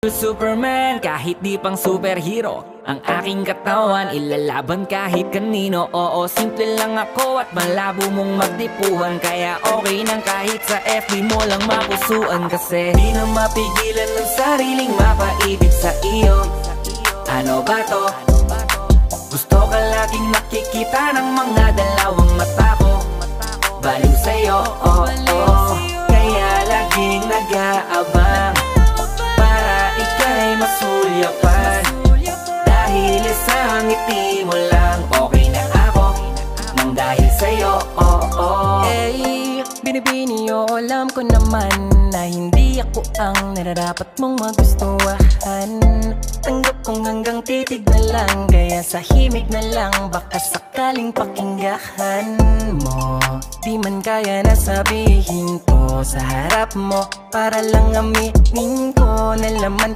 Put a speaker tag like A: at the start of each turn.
A: Superman, kahit di pang superhero, ang aking katawan ilalaban kahit kanino. Oo, simple lang ako at malabo mong magdipuhan, kaya okay nang kahit sa FB mo lang mapusuan. Kasi di na mapigilan ng sariling mapaibig sa iyo. Ano ba to? Gusto ka laging nakikita ng mga dalawang mata ko. Baliw sa'yo, oh, oh. Kaya laging nag-aabang para ika'y masulyapan. Dahil isang ngiti mo lang, okay na ako nang dahil sa'yo, oh, oh.
B: Hey, binibini, alam ko naman na hindi ako ang nararapat mong magustuhan. Tanggap kong hanggang titig na lang, kaya sa himig na lang baka sakaling pakinggan mo. Di man kaya na sabihin ko sa harap mo, para lang aminin ko na laman ka.